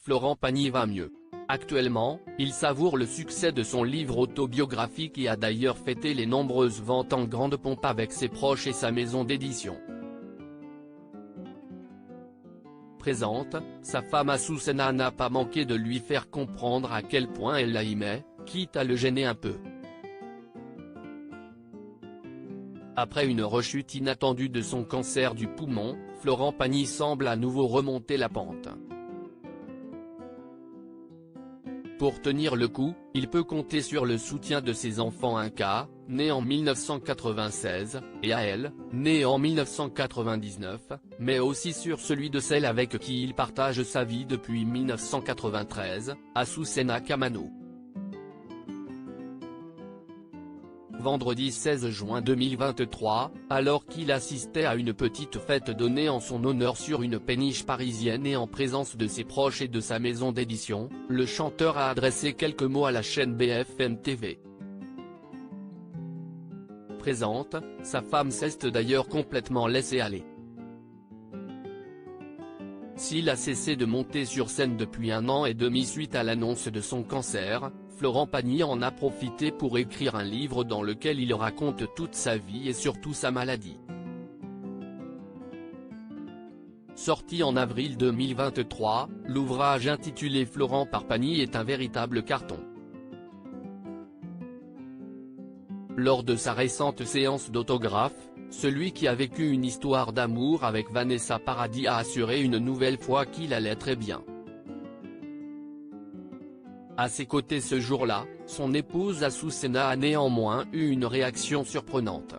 Florent Pagny va mieux. Actuellement, il savoure le succès de son livre autobiographique et a d'ailleurs fêté les nombreuses ventes en grande pompe avec ses proches et sa maison d'édition. Présente, sa femme Azucena n'a pas manqué de lui faire comprendre à quel point elle l'aimait, quitte à le gêner un peu. Après une rechute inattendue de son cancer du poumon, Florent Pagny semble à nouveau remonter la pente. Pour tenir le coup, il peut compter sur le soutien de ses enfants Inca, né en 1996, et Ael, né en 1999, mais aussi sur celui de celle avec qui il partage sa vie depuis 1993, Azucena Camano. Vendredi 16 juin 2023, alors qu'il assistait à une petite fête donnée en son honneur sur une péniche parisienne et en présence de ses proches et de sa maison d'édition, le chanteur a adressé quelques mots à la chaîne BFM TV. Présente, sa femme s'est d'ailleurs complètement laissée aller. S'il a cessé de monter sur scène depuis 1 an et demi suite à l'annonce de son cancer, Florent Pagny en a profité pour écrire un livre dans lequel il raconte toute sa vie et surtout sa maladie. Sorti en avril 2023, l'ouvrage intitulé Florent par Pagny est un véritable carton. Lors de sa récente séance d'autographe, celui qui a vécu une histoire d'amour avec Vanessa Paradis a assuré une nouvelle fois qu'il allait très bien. À ses côtés ce jour-là, son épouse Azucena a néanmoins eu une réaction surprenante.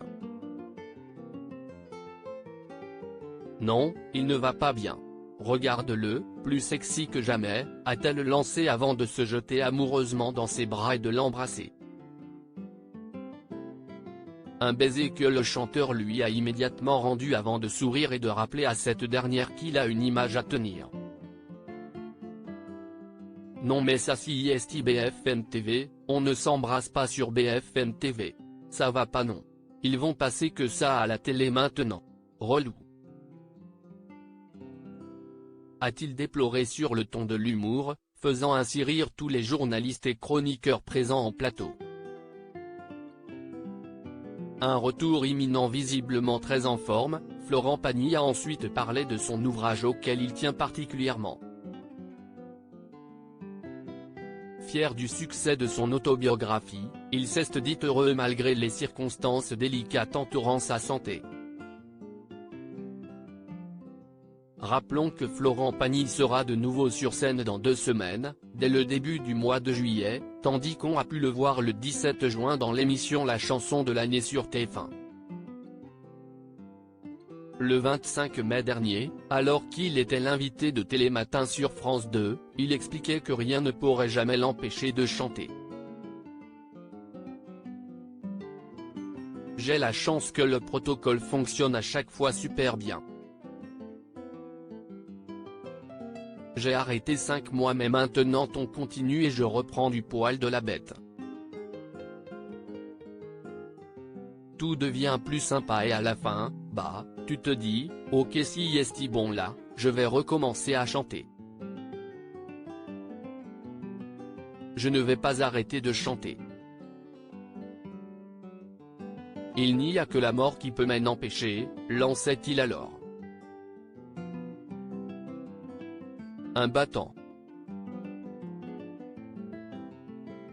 « Non, il ne va pas bien. Regarde-le, plus sexy que jamais », a-t-elle lancé avant de se jeter amoureusement dans ses bras et de l'embrasser. Un baiser que le chanteur lui a immédiatement rendu avant de sourire et de rappeler à cette dernière qu'il a une image à tenir. Non mais ça si est BFM TV, on ne s'embrasse pas sur BFM TV. Ça va pas non. Ils vont passer que ça à la télé maintenant. Relou. A-t-il déploré sur le ton de l'humour, faisant ainsi rire tous les journalistes et chroniqueurs présents en plateau. Un retour imminent visiblement très en forme, Florent Pagny a ensuite parlé de son ouvrage auquel il tient particulièrement. Fier du succès de son autobiographie, il s'est dit heureux malgré les circonstances délicates entourant sa santé. Rappelons que Florent Pagny sera de nouveau sur scène dans 2 semaines, dès le début du mois de juillet, tandis qu'on a pu le voir le 17 juin dans l'émission La chanson de l'année sur TF1. Le 25 mai dernier, alors qu'il était l'invité de Télématin sur France 2, il expliquait que rien ne pourrait jamais l'empêcher de chanter. J'ai la chance que le protocole fonctionne à chaque fois super bien. J'ai arrêté 5 mois mais maintenant on continue et je reprends du poil de la bête. Tout devient plus sympa et à la fin, bah, tu te dis, ok si est bon là, je vais recommencer à chanter. Je ne vais pas arrêter de chanter. Il n'y a que la mort qui peut m'en empêcher, lançait-il alors. Un battant.